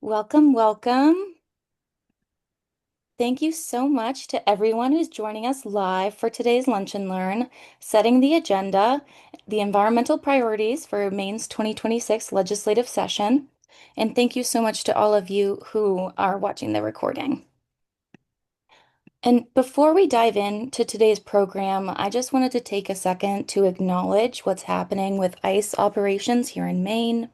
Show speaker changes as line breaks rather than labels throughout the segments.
Welcome, welcome. Thank you so much to everyone who's joining us live for today's Lunch and Learn, setting the agenda, the environmental priorities for Maine's 2026 legislative session. And thank you so much to all of you who are watching the recording. And before we dive into today's program, I just wanted to take a second to acknowledge what's happening with ICE operations here in Maine.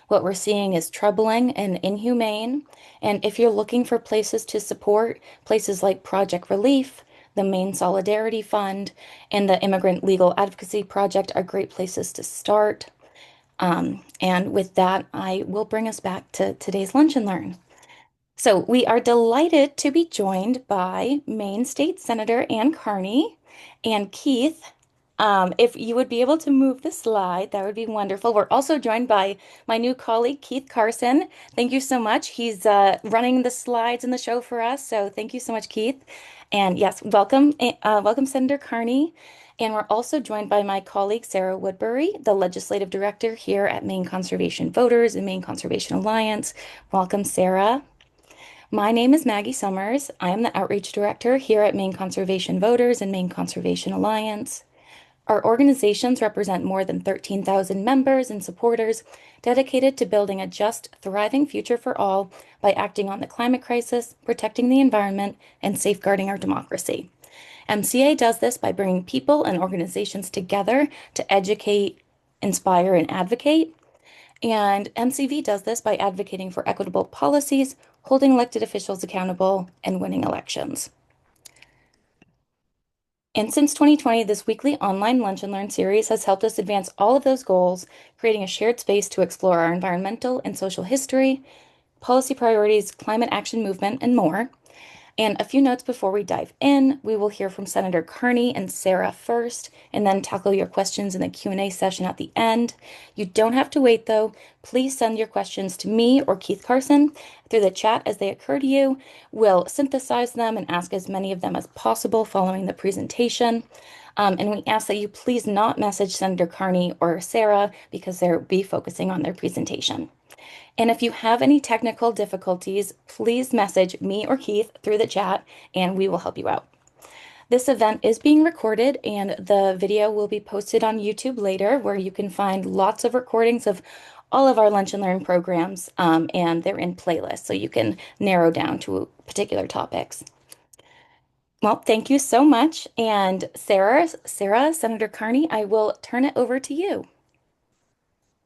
What we're seeing is troubling and inhumane. And if you're looking for places to support, places like Project Relief, the Maine Solidarity Fund, and the Immigrant Legal Advocacy Project are great places to start. And with that, I will bring us back to today's Lunch and Learn. So we are delighted to be joined by Maine State Senator Anne Carney and Keith. If you would be able to move the slide, that would be wonderful. We're also joined by my new colleague, Keith Carson. Thank you so much. He's running the slides in the show for us. So thank you so much, Keith. And yes, welcome, Senator Carney. And we're also joined by my colleague, Sarah Woodbury, the Legislative Director here at Maine Conservation Voters and Maine Conservation Alliance. Welcome, Sarah. My name is Maggie Summers. I am the Outreach Director here at Maine Conservation Voters and Maine Conservation Alliance. Our organizations represent more than 13,000 members and supporters dedicated to building a just, thriving future for all by acting on the climate crisis, protecting the environment, and safeguarding our democracy. MCA does this by bringing people and organizations together to educate, inspire, and advocate. And MCV does this by advocating for equitable policies, holding elected officials accountable, and winning elections. And since 2020, this weekly online Lunch and Learn series has helped us advance all of those goals, creating a shared space to explore our environmental and social history, policy priorities, climate action movement, and more. And a few notes before we dive in, we will hear from Senator Carney and Sarah first, and then tackle your questions in the Q&A session at the end. You don't have to wait though. Please send your questions to me or Keith Carson through the chat as they occur to you. We'll synthesize them and ask as many of them as possible following the presentation. And we ask that you please not message Senator Carney or Sarah because they'll be focusing on their presentation. And if you have any technical difficulties, please message me or Keith through the chat and we will help you out. This event is being recorded and the video will be posted on YouTube later, where you can find lots of recordings of all of our Lunch and Learn programs, and they're in playlists, so you can narrow down to particular topics. Well, thank you so much. And Sarah, Senator Carney, I will turn it over to you.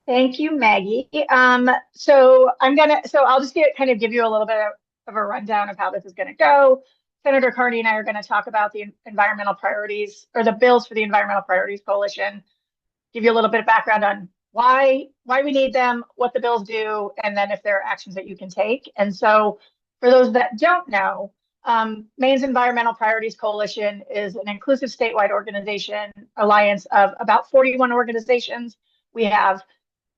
Thank you, Maggie. I'll just give you a little bit of a rundown of how this is gonna go. Senator Carney and I are gonna talk about the environmental priorities, or the bills for the Environmental Priorities Coalition, give you a little bit of background on why we need them, what the bills do, and then if there are actions that you can take. And so for those that don't know, Maine's Environmental Priorities Coalition is an inclusive statewide organization, alliance of about 41 organizations. We have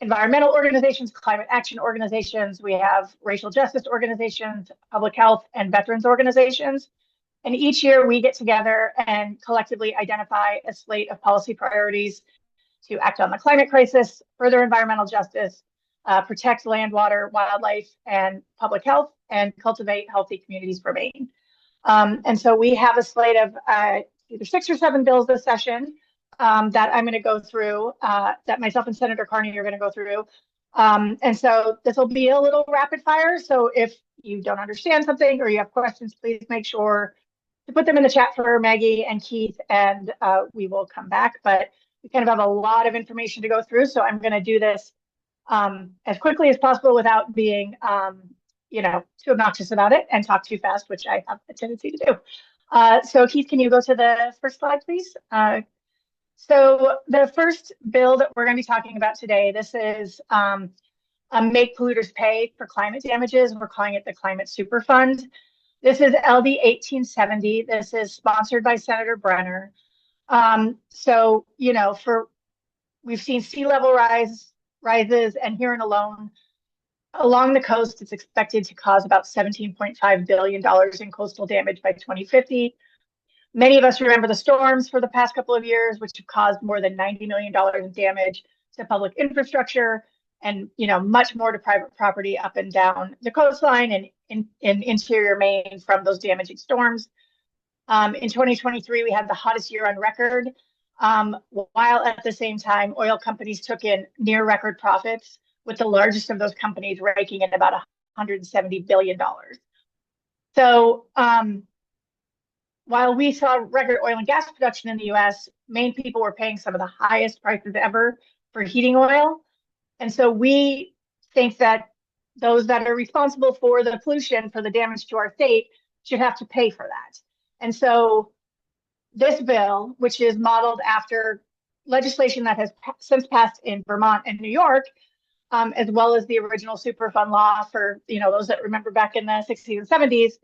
environmental organizations, climate action organizations, we have racial justice organizations, public health, and veterans organizations. And each year we get together and collectively identify a slate of policy priorities to act on the climate crisis, further environmental justice, protect land, water, wildlife, and public health, and cultivate healthy communities for Maine. And so we have a slate of either 6 or 7 bills this session that I'm going to go through, that myself and Senator Carney are going to go through. And so this will be a little rapid fire. So if you don't understand something or you have questions, please make sure to put them in the chat for Maggie and Keith, and we will come back. But we kind of have a lot of information to go through. So I'm going to do this as quickly as possible without being, too obnoxious about it and talk too fast, which I have a tendency to do. So Keith, can you go to the first slide, please? So the first bill that we're going to be talking about today, this is Make Polluters Pay for Climate Damages. We're calling it the Climate Superfund. This is LD 1870. This is sponsored by Senator Brenner. We've seen sea level rises, and here in alone, along the coast, it's expected to cause about $17.5 billion in coastal damage by 2050. Many of us remember the storms for the past couple of years, which have caused more than $90 million in damage to public infrastructure, and much more to private property up and down the coastline and in interior Maine from those damaging storms. In 2023, we had the hottest year on record, while at the same time, oil companies took in near record profits, with the largest of those companies raking in about $170 billion. So while we saw record oil and gas production in the US, Maine people were paying some of the highest prices ever for heating oil. And so we think that those that are responsible for the pollution, for the damage to our state, should have to pay for that. And so this bill, which is modeled after legislation that has since passed in Vermont and New York, as well as the original Superfund law for those that remember back in the 60s and 70s,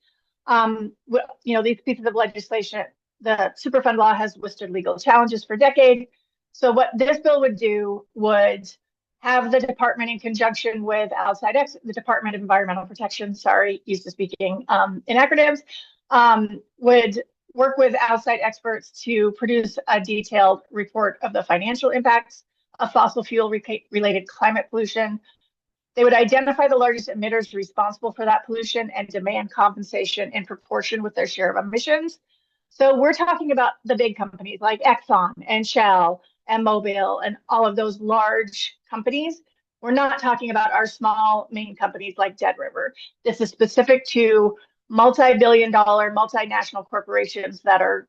these pieces of legislation, the Superfund law has withstood legal challenges for decades. So what this bill would do would have the department, in conjunction with the Department of Environmental Protection, sorry, used to speaking in acronyms, would work with outside experts to produce a detailed report of the financial impacts of fossil fuel related climate pollution. They would identify the largest emitters responsible for that pollution and demand compensation in proportion with their share of emissions. So we're talking about the big companies like Exxon and Shell and Mobil and all of those large companies. We're not talking about our small Maine companies like Dead River. This is specific to multi-billion-dollar multinational corporations that are,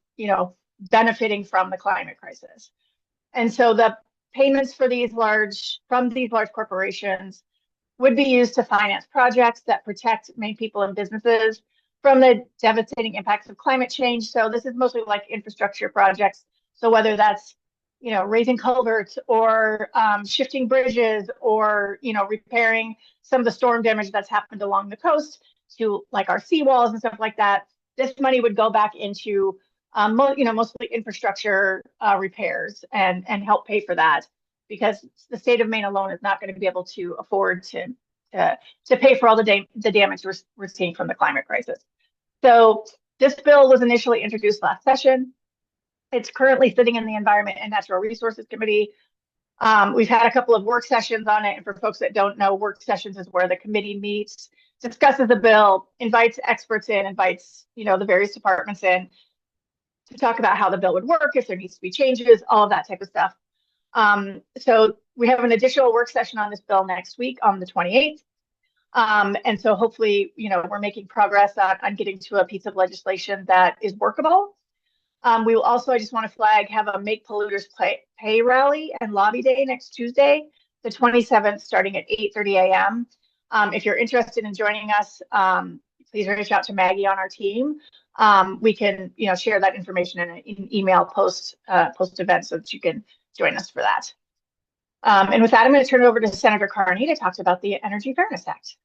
benefiting from the climate crisis. And so the payments from these large corporations would be used to finance projects that protect Maine people and businesses from the devastating impacts of climate change. So this is mostly like infrastructure projects. So whether that's raising culverts or shifting bridges or repairing some of the storm damage that's happened along the coast to like our seawalls and stuff like that, this money would go back into mostly infrastructure repairs and help pay for that, because the state of Maine alone is not going to be able to afford to pay for all the damage we're seeing from the climate crisis. So this bill was initially introduced last session. It's currently sitting in the Environment and Natural Resources Committee. We've had a couple of work sessions on it. And for folks that don't know, work sessions is where the committee meets, discusses the bill, invites experts in, invites, the various departments in to talk about how the bill would work, if there needs to be changes, all of that type of stuff. So we have an additional work session on this bill next week on the 28th. And so hopefully, we're making progress on getting to a piece of legislation that is workable. We will also, I just want to flag, have a Make Polluters Pay rally and lobby day next Tuesday, the 27th, starting at 8:30 a.m. If you're interested in joining us, please reach out to Maggie on our team. We can, share that information in an email post event so that you can join us for that. And with that, I'm going to turn it over to Senator Carney to talk about the Energy Fairness Act.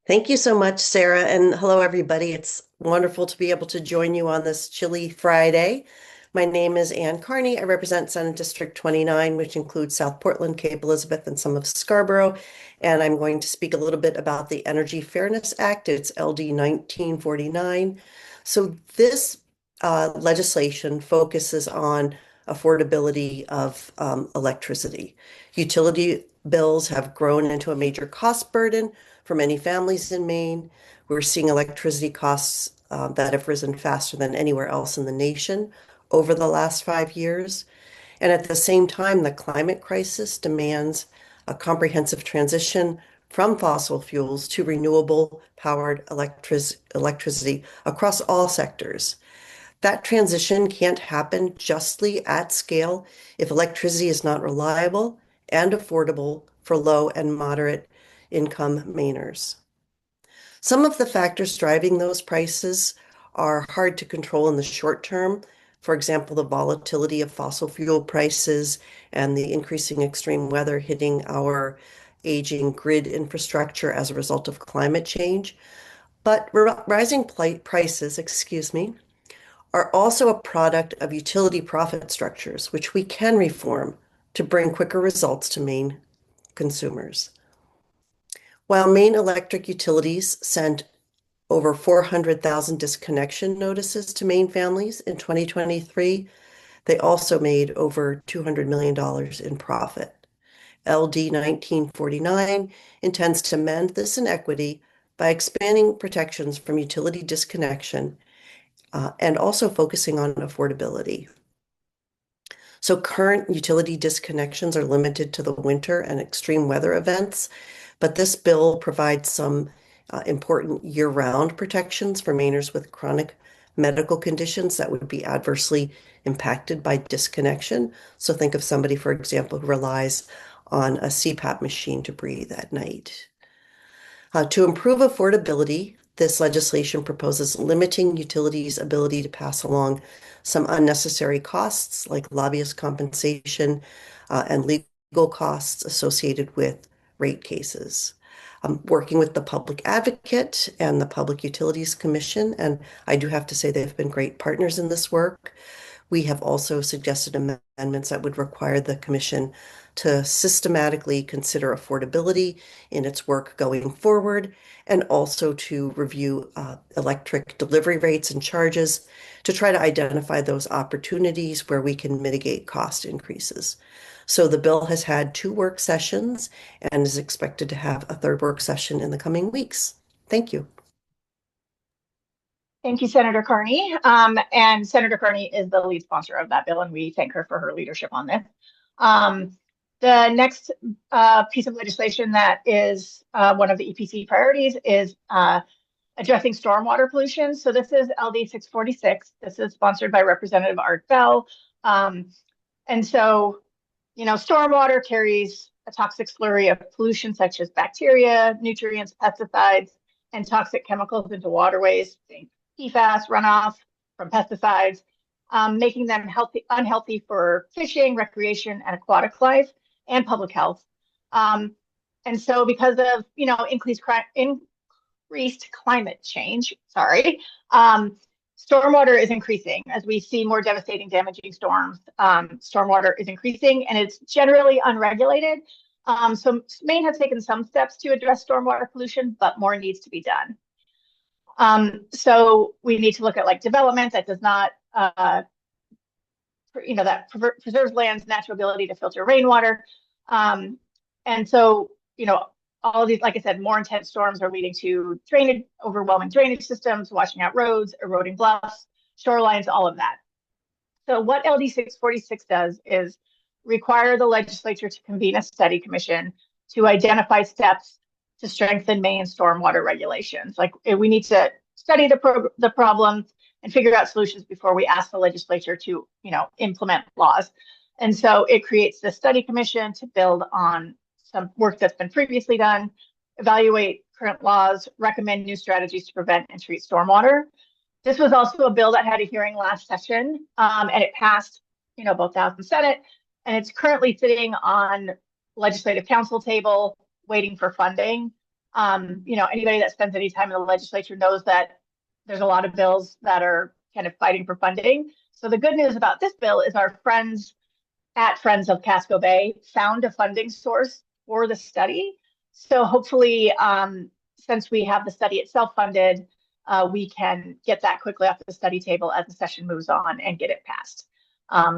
Thank you so much, Sarah, and hello, everybody. It's wonderful to be able to join you on this chilly Friday. My name is Anne Carney. I represent Senate District 29, which includes South Portland, Cape Elizabeth, and some of Scarborough. And I'm going to speak a little bit about the Energy Fairness Act. It's LD 1949. So this legislation focuses on affordability of electricity. Utility bills have grown into a major cost burden for many families in Maine. We're seeing electricity costs that have risen faster than anywhere else in the nation over the last 5 years. And at the same time, the climate crisis demands a comprehensive transition from fossil fuels to renewable powered electricity across all sectors. That transition can't happen justly at scale if electricity is not reliable and affordable for low and moderate income Mainers. Some of the factors driving those prices are hard to control in the short term. For example, the volatility of fossil fuel prices and the increasing extreme weather hitting our aging grid infrastructure as a result of climate change. But rising prices, are also a product of utility profit structures, which we can reform to bring quicker results to Maine consumers. While Maine Electric Utilities sent over 400,000 disconnection notices to Maine families in 2023, They also made over $200 million in profit. LD 1949 intends to mend this inequity by expanding protections from utility disconnection and also focusing on affordability. So current utility disconnections are limited to the winter and extreme weather events, but this bill provides some important year-round protections for Mainers with chronic medical conditions that would be adversely impacted by disconnection. So think of somebody, for example, who relies on a CPAP machine to breathe at night. To improve affordability, this legislation proposes limiting utilities' ability to pass along some unnecessary costs like lobbyist compensation and legal costs associated with rate cases. I'm working with the Public Advocate and the Public Utilities Commission, and I do have to say they've been great partners in this work. We have also suggested amendments that would require the Commission to systematically consider affordability in its work going forward, and also to review electric delivery rates and charges to try to identify those opportunities where we can mitigate cost increases. So the bill has had 2 work sessions and is expected to have a 3rd work session in the coming weeks. Thank you.
Thank you, Senator Carney. And Senator Carney is the lead sponsor of that bill, and we thank her for her leadership on this. The next piece of legislation that is one of the EPC priorities is addressing stormwater pollution. So this is LD 646. This is sponsored by Representative Art Bell. And so, stormwater carries a toxic slurry of pollution such as bacteria, nutrients, pesticides, and toxic chemicals into waterways. Think PFAS runoff from pesticides, making them unhealthy for fishing, recreation, and aquatic life, and public health. And so because of, increased climate change, stormwater is increasing as we see more devastating, damaging storms. Stormwater is increasing and it's generally unregulated. So Maine has taken some steps to address stormwater pollution, but more needs to be done. So we need to look at development that does not, that preserves land's natural ability to filter rainwater. And so, all of these, like I said, more intense storms are leading to overwhelming drainage systems, washing out roads, eroding bluffs, shorelines, all of that. So what LD 646 does is require the legislature to convene a study commission to identify steps to strengthen Maine's stormwater regulations. We need to study the problem and figure out solutions before we ask the legislature to, implement laws. And so it creates the study commission to build on some work that's been previously done, evaluate current laws, recommend new strategies to prevent and treat stormwater. This was also a bill that had a hearing last session, and it passed, both House and Senate, and it's currently sitting on legislative council table waiting for funding. Anybody that spends any time in the legislature knows that there's a lot of bills that are kind of fighting for funding. So the good news about this bill is our friends at Friends of Casco Bay found a funding source for the study. So hopefully, since we have the study itself funded, we can get that quickly off the study table as the session moves on and get it passed.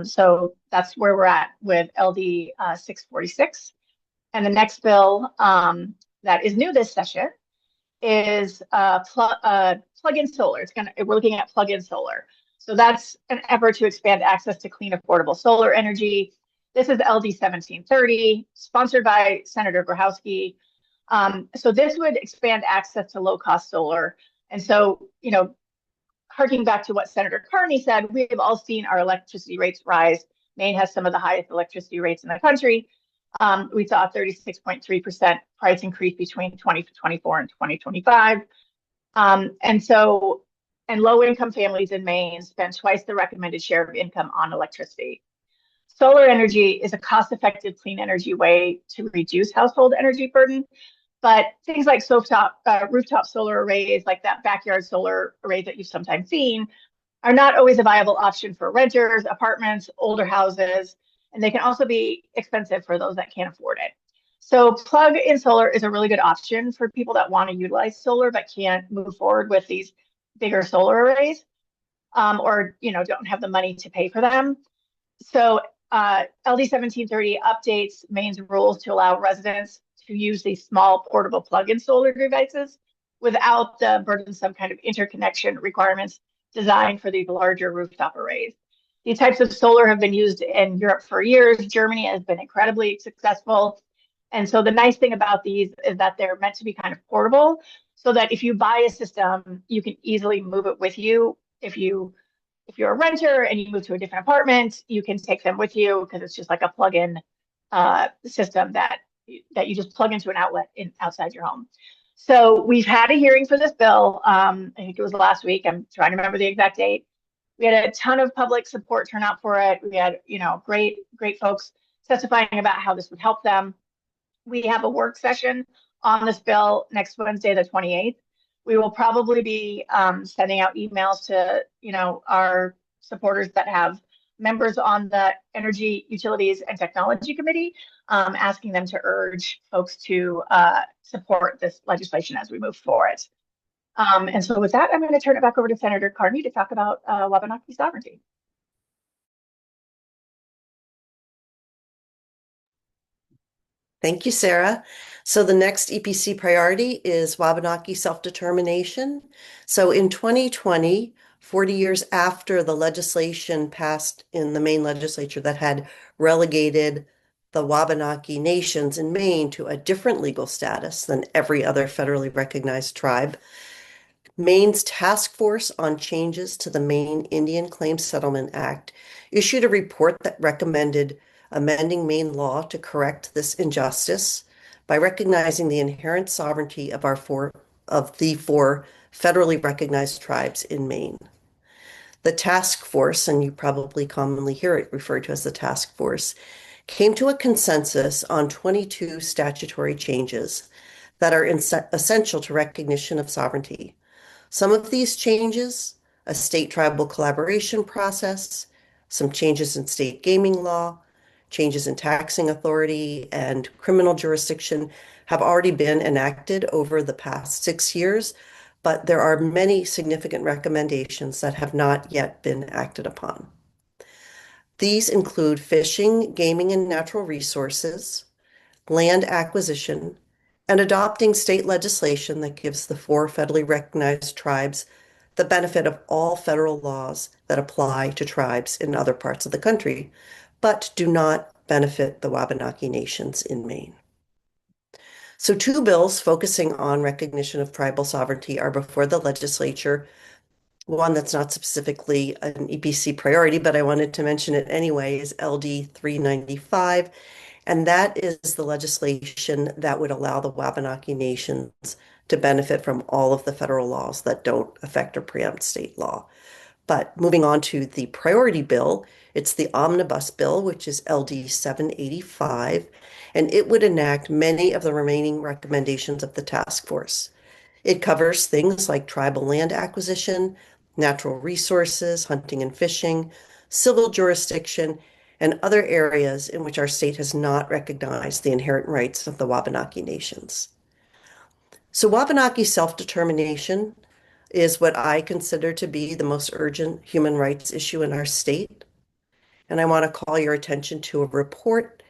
So that's where we're at with LD 646. And the next bill that is new this session is plug-in solar. We're looking at plug-in solar. So that's an effort to expand access to clean, affordable solar energy. This is LD 1730, sponsored by Senator Grahowski. So this would expand access to low-cost solar. And so, harking back to what Senator Carney said, we have all seen our electricity rates rise. Maine has some of the highest electricity rates in the country. We saw a 36.3% price increase between 2024 and 2025. And low-income families in Maine spend twice the recommended share of income on electricity. Solar energy is a cost-effective, clean energy way to reduce household energy burden. But things like rooftop solar arrays, like that backyard solar array that you've sometimes seen, are not always a viable option for renters, apartments, older houses, and they can also be expensive for those that can't afford it. So plug-in solar is a really good option for people that want to utilize solar but can't move forward with these bigger solar arrays, or don't have the money to pay for them. So LD 1730 updates Maine's rules to allow residents to use these small portable plug-in solar devices without the burdensome kind of interconnection requirements designed for these larger rooftop arrays. These types of solar have been used in Europe for years. Germany has been incredibly successful. And so the nice thing about these is that they're meant to be kind of portable so that if you buy a system, you can easily move it with you. If you're a renter and you move to a different apartment, you can take them with you because it's just like a plug-in system that you just plug into an outlet outside your home. So we've had a hearing for this bill. I think it was last week. I'm trying to remember the exact date. We had a ton of public support turnout for it. We had, great folks testifying about how this would help them. We have a work session on this bill next Wednesday, the 28th. We will probably be sending out emails to, our supporters that have members on the Energy, Utilities, and Technology Committee, asking them to urge folks to support this legislation as we move forward. And so with that, I'm going to turn it back over to Senator Carney to talk about Wabanaki sovereignty.
Thank you, Sarah. So the next EPC priority is Wabanaki self-determination. So in 2020, 40 years after the legislation passed in the Maine Legislature that had relegated the Wabanaki nations in Maine to a different legal status than every other federally recognized tribe, Maine's Task Force on Changes to the Maine Indian Claims Settlement Act issued a report that recommended amending Maine law to correct this injustice by recognizing the inherent sovereignty of the four federally recognized tribes in Maine. The task force, and you probably commonly hear it referred to as the task force, came to a consensus on 22 statutory changes that are essential to recognition of sovereignty. Some of these changes, a state tribal collaboration process, some changes in state gaming law, changes in taxing authority and criminal jurisdiction have already been enacted over the past 6 years, but there are many significant recommendations that have not yet been acted upon. These include fishing, gaming, and natural resources, land acquisition, and adopting state legislation that gives the four federally recognized tribes the benefit of all federal laws that apply to tribes in other parts of the country, but do not benefit the Wabanaki nations in Maine. So two bills focusing on recognition of tribal sovereignty are before the legislature. One that's not specifically an EPC priority, but I wanted to mention it anyway, is LD 395. And that is the legislation that would allow the Wabanaki nations to benefit from all of the federal laws that don't affect or preempt state law. But moving on to the priority bill, it's the omnibus bill, which is LD 785, and it would enact many of the remaining recommendations of the task force. It covers things like tribal land acquisition, natural resources, hunting and fishing, civil jurisdiction, and other areas in which our state has not recognized the inherent rights of the Wabanaki nations. So Wabanaki self-determination is what I consider to be the most urgent human rights issue in our state. And I want to call your attention to a report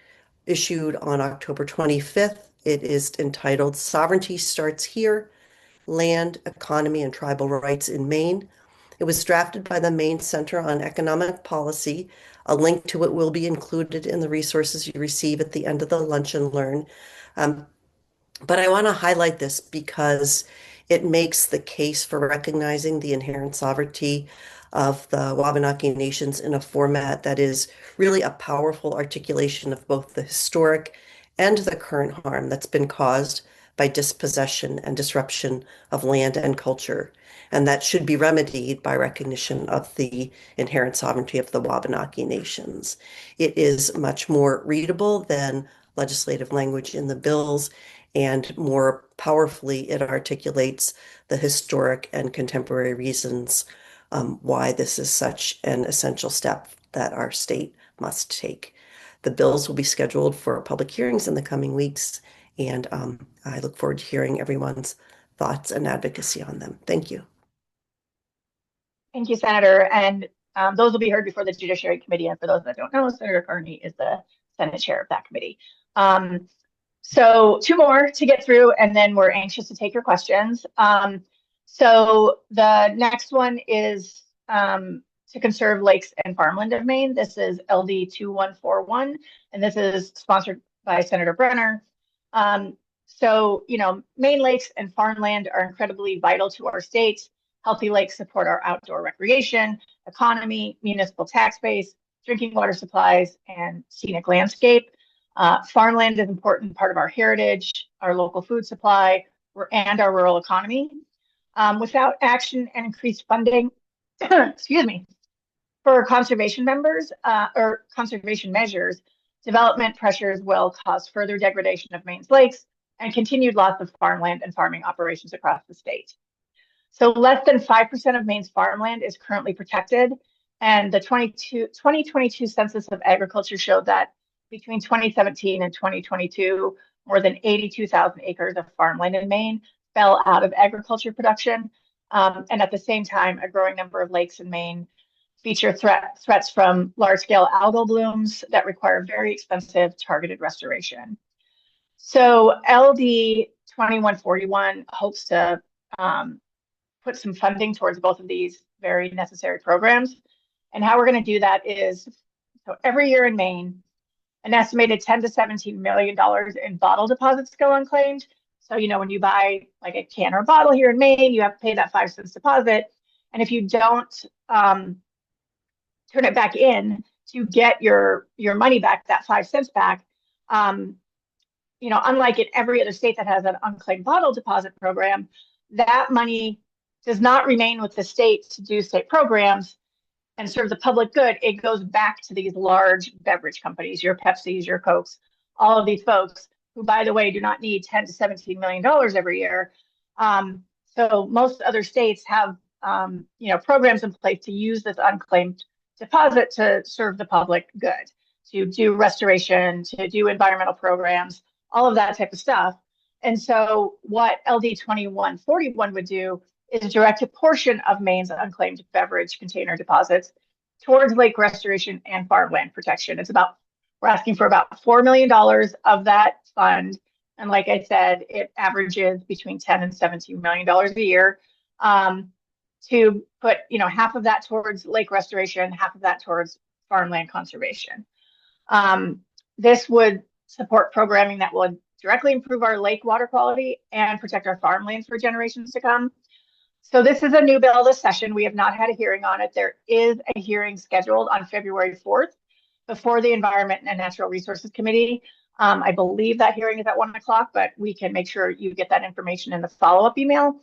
issued on October 25th. It is entitled Sovereignty Starts Here, Land, Economy, and Tribal Rights in Maine. It was drafted by the Maine Center on Economic Policy. A link to it will be included in the resources you receive at the end of the Lunch and Learn. But I want to highlight this because it makes the case for recognizing the inherent sovereignty of the Wabanaki nations in a format that is really a powerful articulation of both the historic and the current harm that's been caused by dispossession and disruption of land and culture. And that should be remedied by recognition of the inherent sovereignty of the Wabanaki nations. It is much more readable than legislative language in the bills, and more powerfully, it articulates the historic and contemporary reasons why this is such an essential step that our state must take. The bills will be scheduled for public hearings in the coming weeks, and I look forward to hearing everyone's thoughts and advocacy on them. Thank you.
Thank you, Senator. And Those will be heard before the Judiciary Committee. And for those that don't know, Senator Carney is the Senate chair of that committee. So two more to get through, and then we're anxious to take your questions. So the next one is to conserve lakes and farmland of Maine. This is LD 2141, and this is sponsored by Senator Brenner. So, Maine lakes and farmland are incredibly vital to our state. Healthy lakes support our outdoor recreation, economy, municipal tax base, drinking water supplies, and scenic landscape. Farmland is an important part of our heritage, our local food supply, and our rural economy. Without action and increased funding, excuse me, for conservation members or conservation measures, development pressures will cause further degradation of Maine's lakes and continued loss of farmland and farming operations across the state. So less than 5% of Maine's farmland is currently protected. And the 2022 Census of Agriculture showed that between 2017 and 2022, more than 82,000 acres of farmland in Maine fell out of agriculture production. And at the same time, a growing number of lakes in Maine feature threats from large-scale algal blooms that require very expensive targeted restoration. So LD 2141 hopes to put some funding towards both of these very necessary programs. And how we're going to do that is, so every year in Maine, an estimated $10 to $17 million in bottle deposits go unclaimed. So, when you buy like a can or a bottle here in Maine, you have to pay that 5 cents deposit. And if you don't turn it back in to get your money back, that 5 cents back, unlike in every other state that has an unclaimed bottle deposit program, that money does not remain with the state to do state programs and serve the public good. It goes back to these large beverage companies, your Pepsis, your Cokes, all of these folks who, by the way, do not need $10 to $17 million every year. So most other states have, programs in place to use this unclaimed deposit to serve the public good, to do restoration, to do environmental programs, all of that type of stuff. And so what LD 2141 would do is direct a portion of Maine's unclaimed beverage container deposits towards lake restoration and farmland protection. We're asking for about $4 million of that fund. And like I said, it averages between $10 and $17 million a year to put, half of that towards lake restoration, half of that towards farmland conservation. This would support programming that would directly improve our lake water quality and protect our farmlands for generations to come. So this is a new bill this session. We have not had a hearing on it. There is a hearing scheduled on February 4th before the Environment and Natural Resources Committee. I believe that hearing is at 1 o'clock, but we can make sure you get that information in the follow-up email.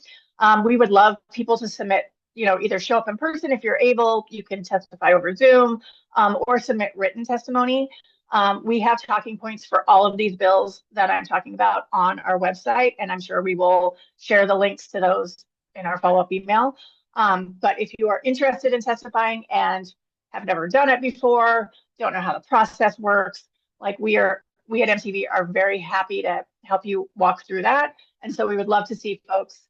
We would love people to submit, either show up in person if you're able, you can testify over Zoom, or submit written testimony. We have talking points for all of these bills that I'm talking about on our website, and I'm sure we will share the links to those in our follow-up email. But if you are interested in testifying and have never done it before, don't know how the process works, like we at MTV are very happy to help you walk through that. And so we would love to see folks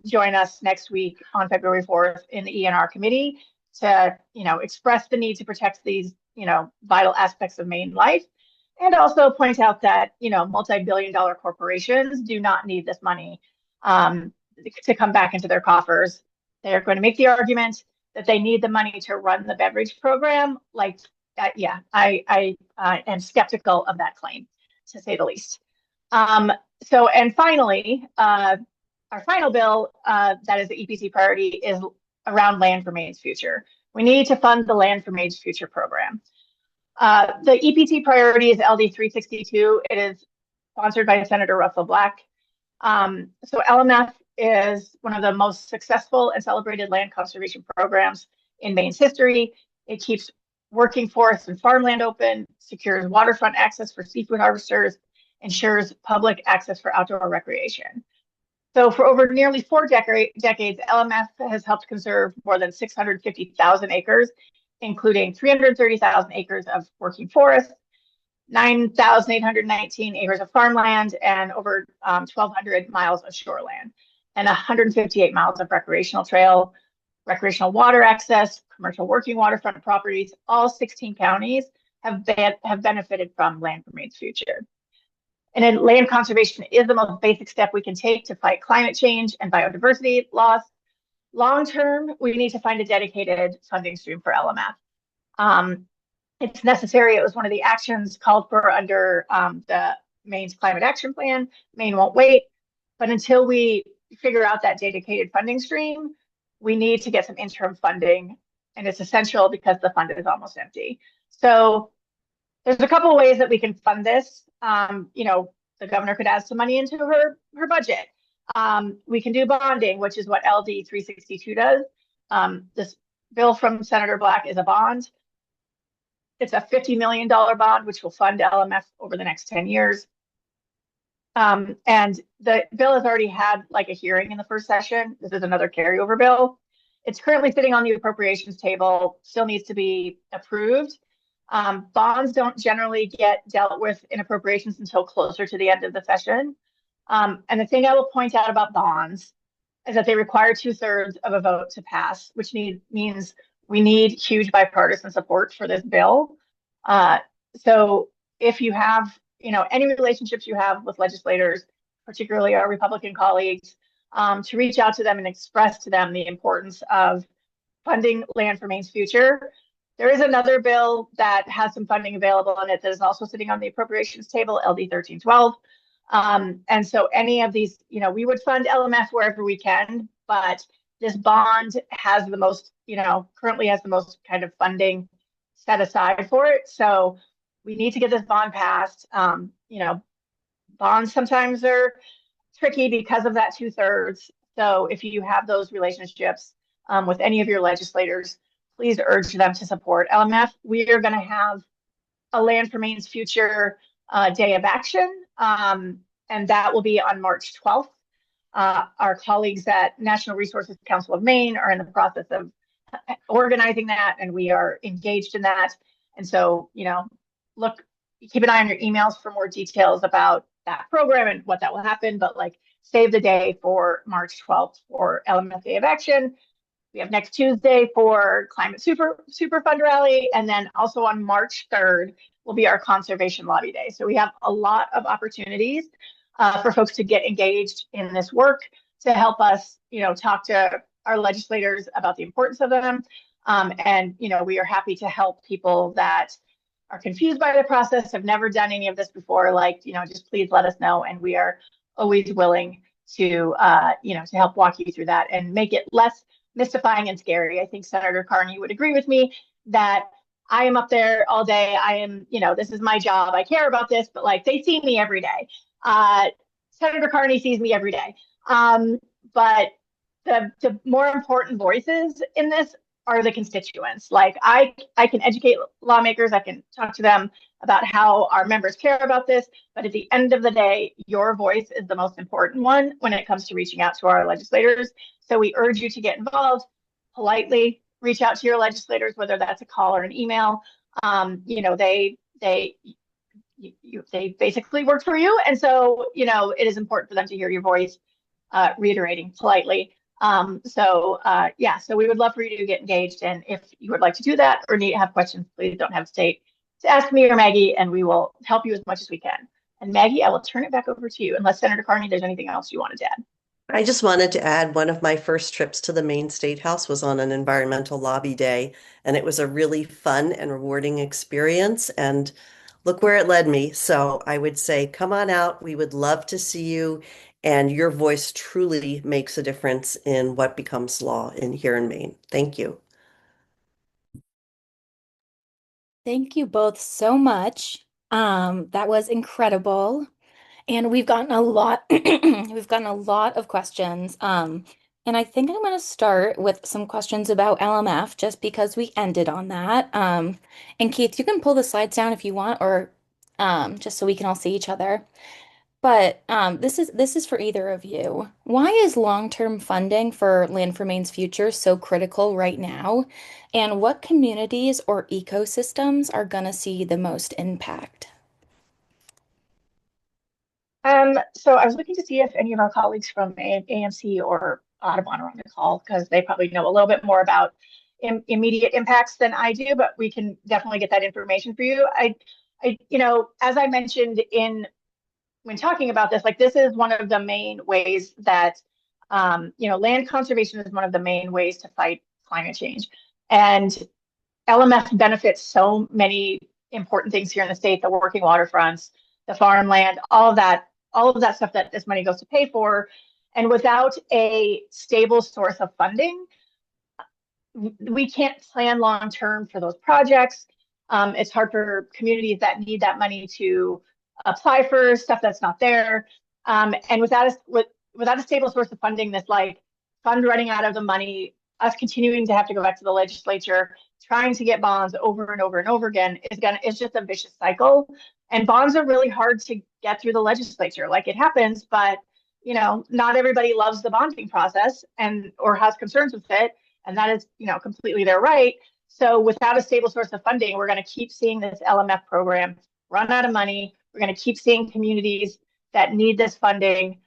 join us next week on February 4th in the ENR committee to, express the need to protect these, vital aspects of Maine life. And also point out that, multi-billion-dollar corporations do not need this money to come back into their coffers. They're going to make the argument that they need the money to run the beverage program. I am skeptical of that claim, to say the least. And finally, our final bill that is the EPC priority is around Land for Maine's Future. We need to fund the Land for Maine's Future program. The EPC priority is LD 362. It is sponsored by Senator Russell Black. So LMF is one of the most successful and celebrated land conservation programs in Maine's history. It keeps working forests and farmland open, secures waterfront access for seafood harvesters, ensures public access for outdoor recreation. So for over nearly 4 decades, LMF has helped conserve more than 650,000 acres, including 330,000 acres of working forest, 9,819 acres of farmland, and over 1,200 miles of shoreland, and 158 miles of recreational trail, recreational water access, commercial working waterfront properties, all 16 counties have benefited from Land for Maine's Future. And land conservation is the most basic step we can take to fight climate change and biodiversity loss. Long term, we need to find a dedicated funding stream for LMF. It's necessary. It was one of the actions called for under the Maine's Climate Action Plan. Maine won't wait. But until we figure out that dedicated funding stream, we need to get some interim funding. And it's essential because the fund is almost empty. So there's a couple of ways that we can fund this. The governor could add some money into her budget. We can do bonding, which is what LD 362 does. This bill from Senator Black is a bond. It's a $50 million bond, which will fund LMF over the next 10 years. And the bill has already had like a hearing in the first session. This is another carryover bill. It's currently sitting on the appropriations table, still needs to be approved. Bonds don't generally get dealt with in appropriations until closer to the end of the session. And the thing I will point out about bonds is that they require 2/3 of a vote to pass, which means we need huge bipartisan support for this bill. So if you have, any relationships you have with legislators, particularly our Republican colleagues, to reach out to them and express to them the importance of funding Land for Maine's Future. There is another bill that has some funding available in it that is also sitting on the appropriations table, LD 1312. And so any of these, we would fund LMF wherever we can, but this bond has the most, currently has the most kind of funding set aside for it. So we need to get this bond passed. Bonds sometimes are tricky because of that 2/3. So if you have those relationships with any of your legislators, please urge them to support LMF. We are going to have a Land for Maine's Future Day of Action, and that will be on March 12th. Our colleagues at National Resources Council of Maine are in the process of organizing that, and we are engaged in that. And so, keep an eye on your emails for more details about that program and what that will happen, but save the day for March 12th for LMF Day of Action. We have next Tuesday for Climate Superfund rally, and then also on March 3rd will be our Conservation Lobby Day. So we have a lot of opportunities for folks to get engaged in this work, to help us, talk to our legislators about the importance of them. And we are happy to help people that are confused by the process, have never done any of this before. Just please let us know, and we are always willing to, to help walk you through that and make it less mystifying and scary. I think Senator Carney would agree with me that I am up there all day. I am, this is my job. I care about this, but they see me every day. Senator Carney sees me every day. But the more important voices in this are the constituents. I can educate lawmakers. I can talk to them about how our members care about this. But at the end of the day, your voice is the most important one when it comes to reaching out to our legislators. So we urge you to get involved, politely reach out to your legislators, whether that's a call or an email. They basically work for you. And so, it is important for them to hear your voice, reiterating politely. So we would love for you to get engaged. And if you would like to do that or have questions, please don't hesitate to ask me or Maggie, and we will help you as much as we can. And Maggie, I will turn it back over to you, unless Senator Carney, there's anything else you wanted to add.
I just wanted to add, one of my first trips to the Maine State House was on an environmental lobby day, and it was a really fun and rewarding experience. And look where it led me. So I would say, come on out. We would love to see you. And your voice truly makes a difference in what becomes law here in Maine. Thank you.
Thank you both so much. That was incredible. And we've gotten a lot, we've gotten a lot of questions. And I think I'm going to start with some questions about LMF just because we ended on that. And Keith, you can pull the slides down if you want, or just so we can all see each other. But this is for either of you. Why is long-term funding for Land for Maine's Future so critical right now? And what communities or ecosystems are going to see the most impact?
So I was looking to see if any of our colleagues from AMC or Audubon are on the call, because they probably know a little bit more about immediate impacts than I do, but we can definitely get that information for you. As I mentioned when talking about this, like this is one of the main ways that, land conservation is one of the main ways to fight climate change. And LMF benefits so many important things here in the state, the working waterfronts, the farmland, all of that stuff that this money goes to pay for. And without a stable source of funding, we can't plan long term for those projects. It's hard for communities that need that money to apply for stuff that's not there. And without a stable source of funding, this like fund running out of the money, us continuing to have to go back to the legislature, trying to get bonds over and over and over again is just a vicious cycle. And bonds are really hard to get through the legislature. Like it happens, but not everybody loves the bonding process or has concerns with it. And that is, completely their right. So without a stable source of funding, we're going to keep seeing this LMF program run out of money. We're going to keep seeing communities that need this funding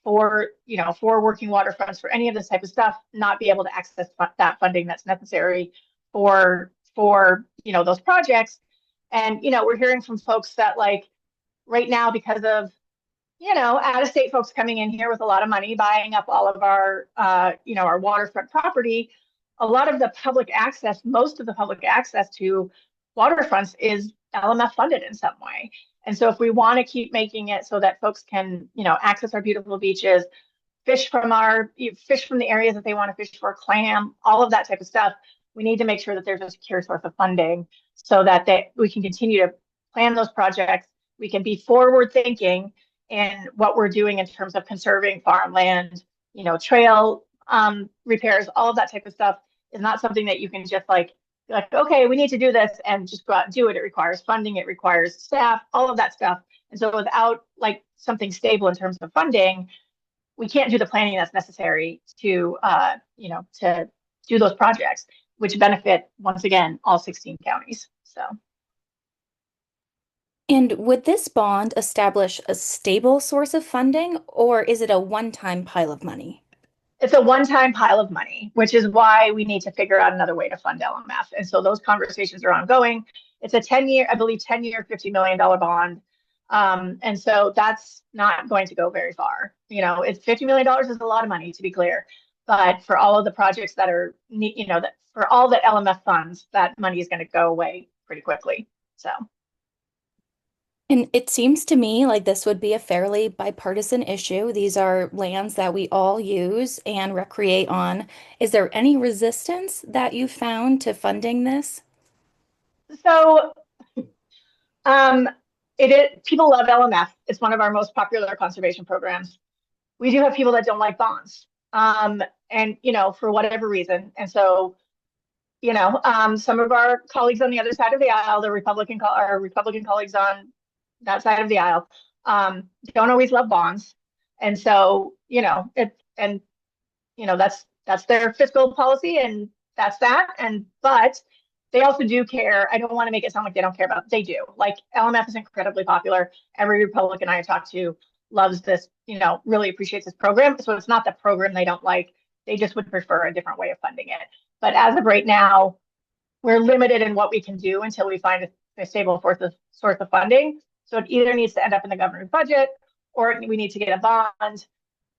for working waterfronts, for any of this type of stuff, not be able to access that funding that's necessary for those projects. And, we're hearing from folks that like right now, because of out-of-state folks coming in here with a lot of money, buying up all of our waterfront property, a lot of the public access, most of the public access to waterfronts is LMF funded in some way. And so if we want to keep making it so that folks can, access our beautiful beaches, fish from the areas that they want to fish for, clam, all of that type of stuff, we need to make sure that there's a secure source of funding so that we can continue to plan those projects. We can be forward thinking in what we're doing in terms of conserving farmland, trail repairs, all of that type of stuff is not something that you can just like, okay, we need to do this and just go out and do it. It requires funding, it requires staff, all of that stuff. And so without like something stable in terms of funding, we can't do the planning that's necessary to do those projects, which benefit, once again, all 16 counties. So.
And would this bond establish a stable source of funding, or is it a one-time pile of money?
It's a one-time pile of money, which is why we need to figure out another way to fund LMF. And so those conversations are ongoing. It's a 10-year, $50 million bond. And so that's not going to go very far. It's $50 million is a lot of money, to be clear. But for all of the projects that are, for all the LMF funds, that money is going to go away pretty quickly. So.
And it seems to me like this would be a fairly bipartisan issue. These are lands that we all use and recreate on. Is there any resistance that you found to funding this?
So, people love LMF. It's one of our most popular conservation programs. We do have people that don't like bonds, and for whatever reason. And so, some of our colleagues on the other side of the aisle, our Republican colleagues on that side of the aisle, don't always love bonds. And so, that's their fiscal policy and that's that. But they also do care. I don't want to make it sound like they don't care about it. They do. Like LMF is incredibly popular. Every Republican I talk to loves this, really appreciates this program. So it's not the program they don't like. They just would prefer a different way of funding it. But as of right now, we're limited in what we can do until we find a stable source of funding. So it either needs to end up in the governor's budget or we need to get a bond.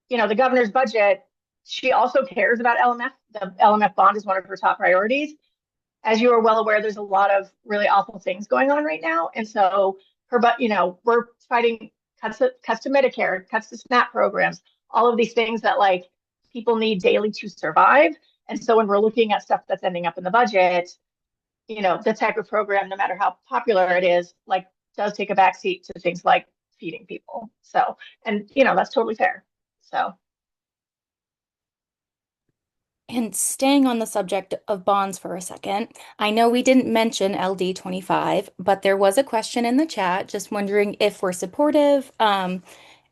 The governor's budget, she also cares about LMF. The LMF bond is one of her top priorities. As you are well aware, there's a lot of really awful things going on right now. And so we're fighting cuts to Medicare, cuts to SNAP programs, all of these things that like people need daily to survive. And so when we're looking at stuff that's ending up in the budget, the type of program, no matter how popular it is, like does take a backseat to things like feeding people. So, and that's totally fair. So.
And staying on the subject of bonds for a second, I know we didn't mention LD 25, but there was a question in the chat just wondering if we're supportive, and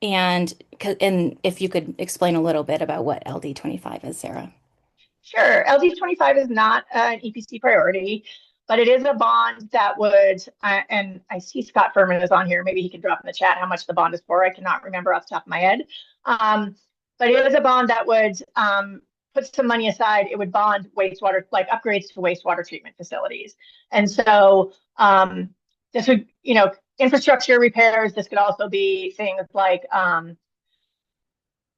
if you could explain a little bit about what LD 25 is, Sarah.
Sure. LD 25 is not an EPC priority, but it is a bond that would, and I see Scott Furman is on here. Maybe he can drop in the chat how much the bond is for. I cannot remember off the top of my head. But it is a bond that would put some money aside, it would bond wastewater, like upgrades to wastewater treatment facilities. And so this would, infrastructure repairs. This could also be things like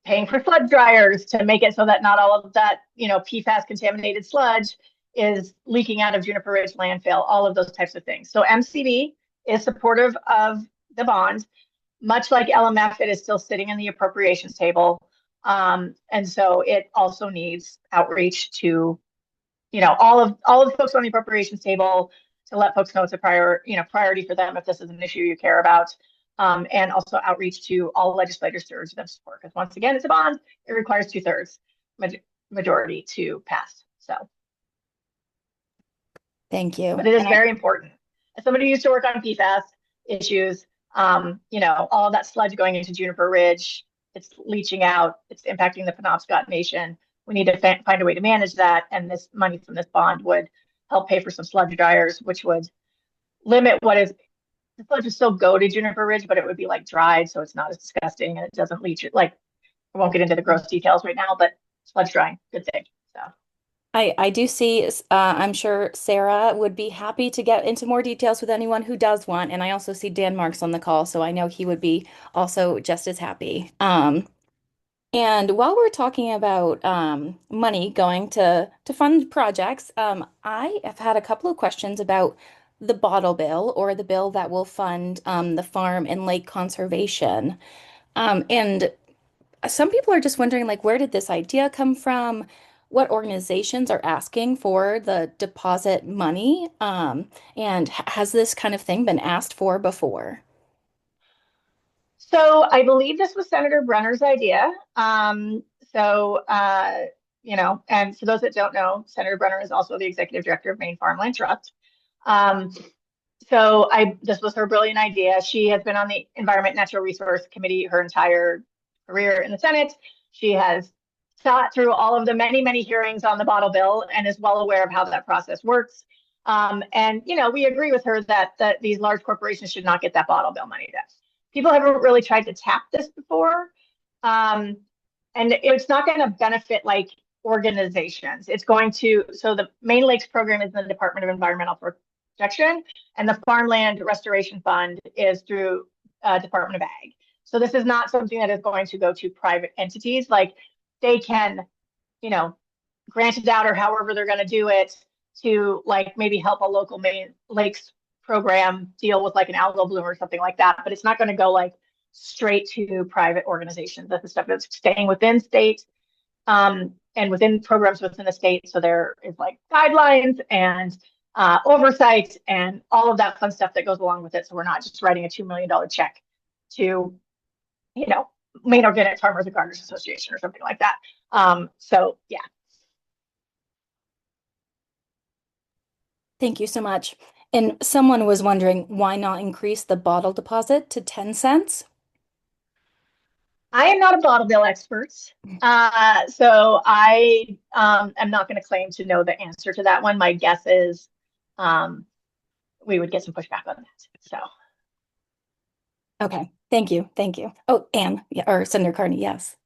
paying for sludge dryers to make it so that not all of that, PFAS contaminated sludge is leaking out of Juniper Ridge landfill, all of those types of things. So MCV is supportive of the bond. Much like LMF, it is still sitting in the appropriations table. And so it also needs outreach to, all of the folks on the appropriations table to let folks know it's a priority for them if this is an issue you care about. And also outreach to all legislators to urge them to support. Because once again, it's a bond. It requires 2/3 majority to pass. So,
Thank you.
but it is very important. As somebody who used to work on PFAS issues, all of that sludge going into Juniper Ridge, it's leaching out, it's impacting the Penobscot Nation. We need to find a way to manage that. And this money from this bond would help pay for some sludge dryers, which would limit the sludge would still go to Juniper Ridge, but it would be like dried, so it's not as disgusting and it doesn't leach it. Like, I won't get into the gross details right now, but sludge drying, good thing. So
I do see, I'm sure Sarah would be happy to get into more details with anyone who does want. And I also see Dan Marks on the call, so I know he would be also just as happy. And while we're talking about money going to fund projects, I have had a couple of questions about the bottle bill or the bill that will fund the farm and lake conservation. And some people are just wondering, like, where did this idea come from? What organizations are asking for the deposit money? And has this kind of thing been asked for before?
So I believe this was Senator Brenner's idea. So, and for those that don't know, Senator Brenner is also the executive director of Maine Farmland Trust. Um, this was her brilliant idea. She has been on the Environment Natural Resource Committee her entire career in the Senate. She has sat through all of the many, many hearings on the bottle bill and is well aware of how that process works. And we agree with her that these large corporations should not get that bottle bill money. People haven't really tried to tap this before. And it's not going to benefit like organizations. It's going to, so the Maine Lakes program is in the Department of Environmental Protection, and the Farmland Restoration Fund is through Department of Ag. So this is not something that is going to go to private entities. Like they can, grant it out or however they're going to do it to like maybe help a local Maine Lakes program deal with like an algal bloom or something like that. But it's not going to go like straight to private organizations. That's the stuff that's staying within state and within programs within the state. So there is like guidelines and oversight and all of that fun stuff that goes along with it. So we're not just writing a $2 million check to, Maine Organic Farmers and Gardeners Association or something like that. So yeah.
Thank you so much. And someone was wondering why not increase the bottle deposit to 10 cents?
I am not a bottle bill expert. So I am not going to claim to know the answer to that one. My guess is we would get some pushback on that. So.
Okay. Thank you. Thank you. Oh, Anne, yeah, or Senator Carney, yes.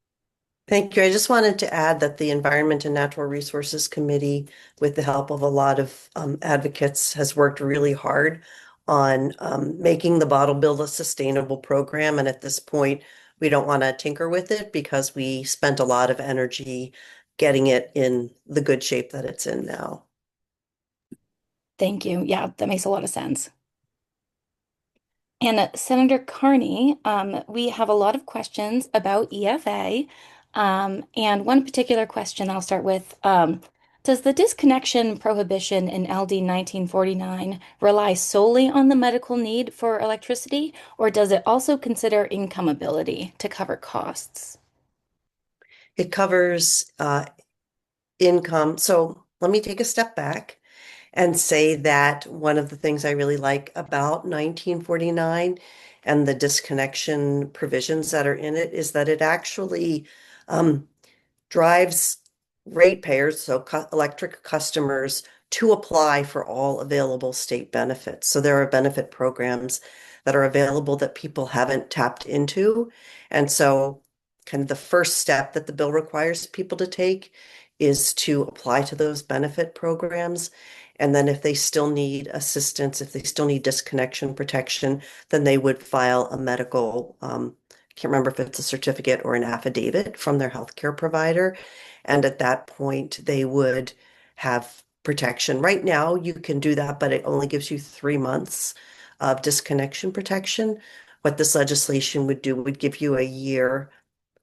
Thank you. I just wanted to add that the Environment and Natural Resources Committee, with the help of a lot of advocates, has worked really hard on making the bottle bill a sustainable program. And at this point, we don't want to tinker with it because we spent a lot of energy getting it in the good shape that it's in now.
Thank you. Yeah, that makes a lot of sense. And Senator Carney, we have a lot of questions about EFA. And one particular question I'll start with, does the disconnection prohibition in LD 1949 rely solely on the medical need for electricity, or does it also consider income ability to cover costs?
It covers income. So let me take a step back and say that one of the things I really like about 1949 and the disconnection provisions that are in it is that it actually drives ratepayers, so electric customers, to apply for all available state benefits. So there are benefit programs that are available that people haven't tapped into. And so kind of the first step that the bill requires people to take is to apply to those benefit programs. And then if they still need assistance, if they still need disconnection protection, then they would file a medical, can't remember if it's a certificate or an affidavit from their healthcare provider. And at that point, they would have protection. Right now, you can do that, but it only gives you 3 months of disconnection protection. What this legislation would do would give you a year.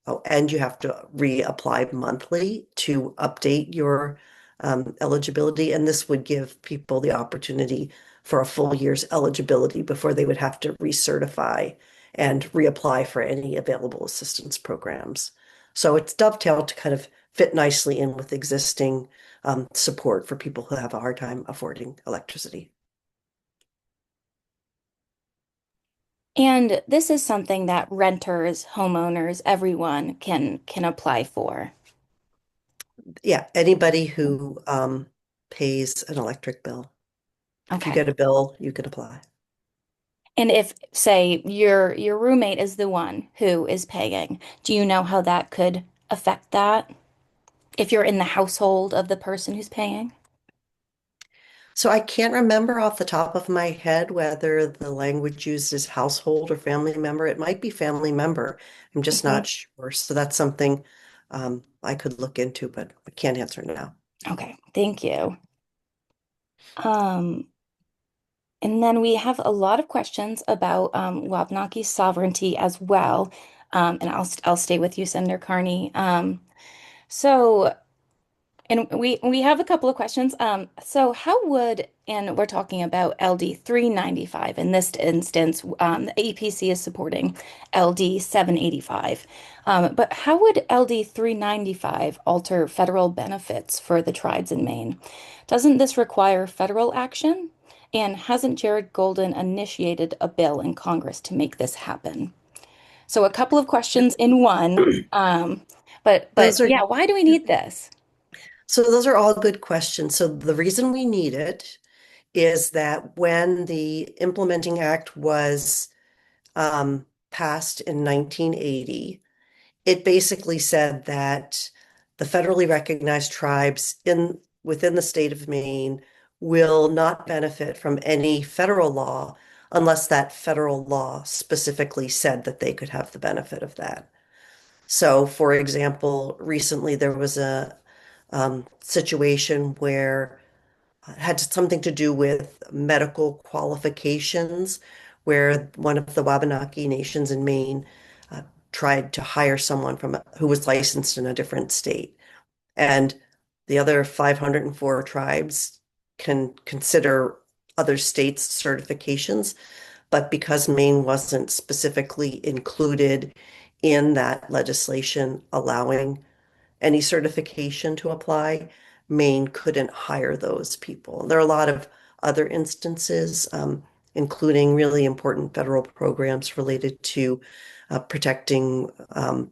Oh, and you have to reapply monthly to update your eligibility. And this would give people the opportunity for a full year's eligibility before they would have to recertify and reapply for any available assistance programs. So it's dovetailed to kind of fit nicely in with existing support for people who have a hard time affording electricity.
And this is something that renters, homeowners, everyone can apply for.
Yeah, anybody who pays an electric bill. If you
Okay.
get a bill, you can apply.
And if, say, your roommate is the one who is paying, do you know how that could affect that? If you're in the household of the person who's paying?
So I can't remember off the top of my head whether the language used is household or family member. It might be family member. I'm just
Okay.
not sure. So that's something I could look into, but I can't answer now.
Okay, thank you. Um, and then we have a lot of questions about Wabanaki sovereignty as well. And I'll stay with you, Senator Carney. So And we have a couple of questions. So how would, and we're talking about LD 395 in this instance, the APC is supporting LD 785. But how would LD 395 alter federal benefits for the tribes in Maine? Doesn't this require federal action? And hasn't Jared Golden initiated a bill in Congress to make this happen? So a couple of questions in one. But
Those are
yeah, why do we need this?
so those are all good questions. So the reason we need it is that when the Implementing Act was passed in 1980, it basically said that the federally recognized tribes in within the state of Maine will not benefit from any federal law unless that federal law specifically said that they could have the benefit of that. So, for example, recently there was a situation where it had something to do with medical qualifications, where one of the Wabanaki nations in Maine uh, tried to hire someone who was licensed in a different state. And the other 504 tribes can consider other states' certifications, but because Maine wasn't specifically included in that legislation allowing any certification to apply, Maine couldn't hire those people. There are a lot of other instances, including really important federal programs related to protecting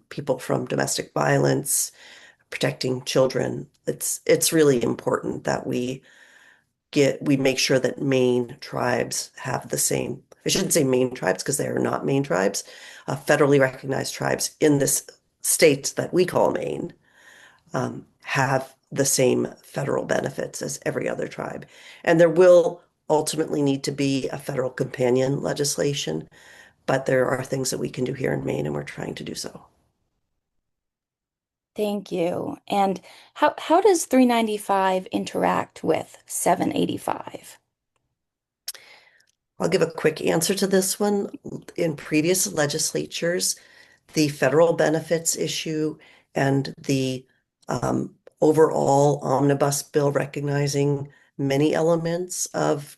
people from domestic violence, protecting children. It's really important that we make sure that Maine tribes have the same. I shouldn't say Maine tribes because they are not Maine tribes, federally recognized tribes in this state that we call Maine have the same federal benefits as every other tribe. And there will ultimately need to be a federal companion legislation, but there are things that we can do here in Maine, and we're trying to do so.
Thank you. And how does 395 interact with 785?
I'll give a quick answer to this one. In previous legislatures, the federal benefits issue and the overall omnibus bill recognizing many elements of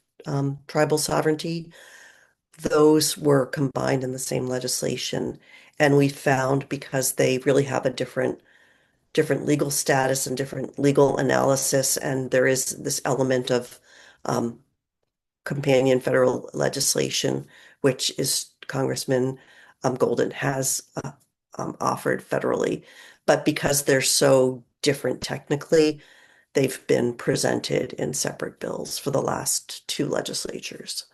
tribal sovereignty, those were combined in the same legislation. And we found because they really have a different legal status and different legal analysis, and there is this element of um, companion federal legislation, which is Congressman Golden has offered federally. But because they're so different technically, they've been presented in separate bills for the last two legislatures.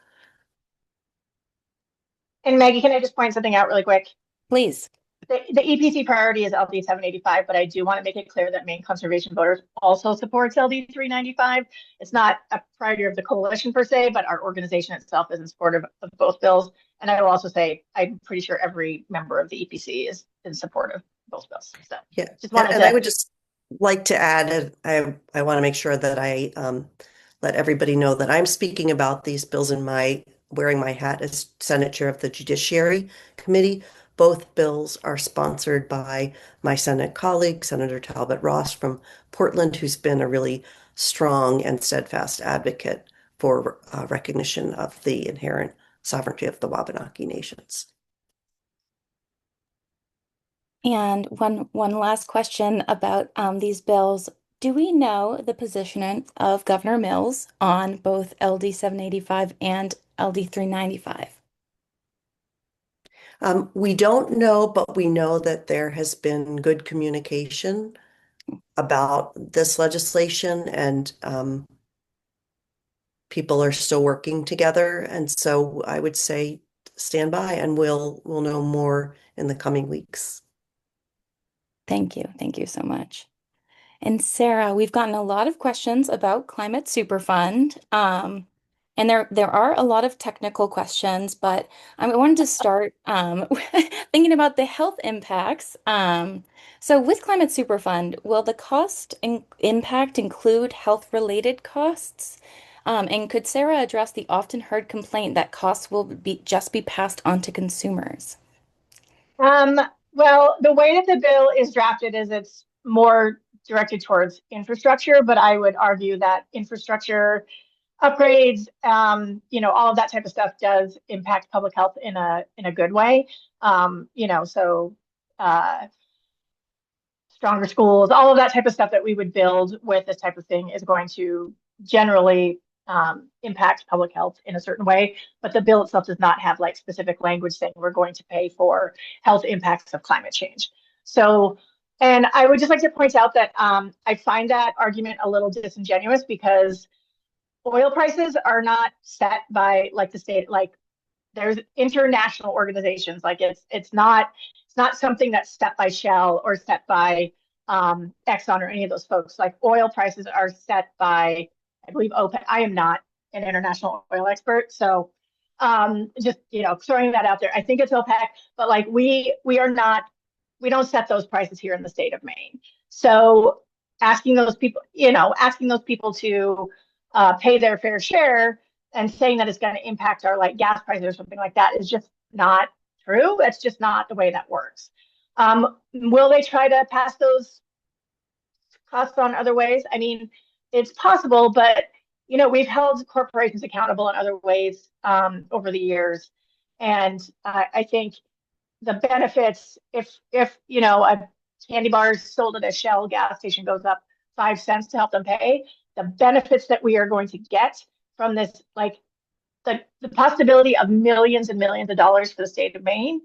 And Maggie, can I just point something out really quick?
Please.
the EPC priority is LD 785, but I do want to make it clear that Maine Conservation Voters also supports LD 395. It's not a priority of the coalition per se, but our organization itself is in support of both bills. And I will also say, I'm pretty sure every member of the EPC is in support of both bills. So
Yeah,
just wanted
and I
to.
would just like to add, I want to make sure that I let everybody know that I'm speaking about these bills in my wearing my hat as Senate Chair of the Judiciary Committee. Both bills are sponsored by my Senate colleague, Senator Talbot Ross from Portland, who's been a really strong and steadfast advocate for recognition of the inherent sovereignty of the Wabanaki nations.
And one last question about these bills. Do we know the position of Governor Mills on both LD 785 and LD 395?
We don't know, but we know that there has been good communication about this legislation, and people are still working together. And so I would say stand by, and we'll know more in the coming weeks.
Thank you. Thank you so much. And Sarah, we've gotten a lot of questions about Climate Superfund. And there are a lot of technical questions, but I wanted to start thinking about the health impacts. So with Climate Superfund, will the cost in impact include health-related costs? And could Sarah address the often heard complaint that costs will just be passed on to consumers?
Um, well, the way that the bill is drafted is it's more directed towards infrastructure, but I would argue that infrastructure upgrades, all of that type of stuff does impact public health in a good way. So uh, stronger schools, all of that type of stuff that we would build with this type of thing is going to generally impact public health in a certain way. But the bill itself does not have like specific language saying we're going to pay for health impacts of climate change. So, and I would just like to point out that I find that argument a little disingenuous because oil prices are not set by like the state, like there's international organizations, like it's not something that's set by Shell or set by Exxon or any of those folks. Like oil prices are set by, I believe, OPEC. I am not an international oil expert, so just throwing that out there. I think it's OPEC, but like we are not, we don't set those prices here in the state of Maine. So asking those people to pay their fair share and saying that it's going to impact our like gas prices or something like that is just not true. It's just not the way that works. Will they try to pass those costs on other ways? I mean, it's possible, but we've held corporations accountable in other ways over the years, and I think the benefits, if a candy bar is sold at a Shell gas station goes up 5 cents to help them pay, the benefits that we are going to get from this, like the possibility of millions and millions of dollars for the state of Maine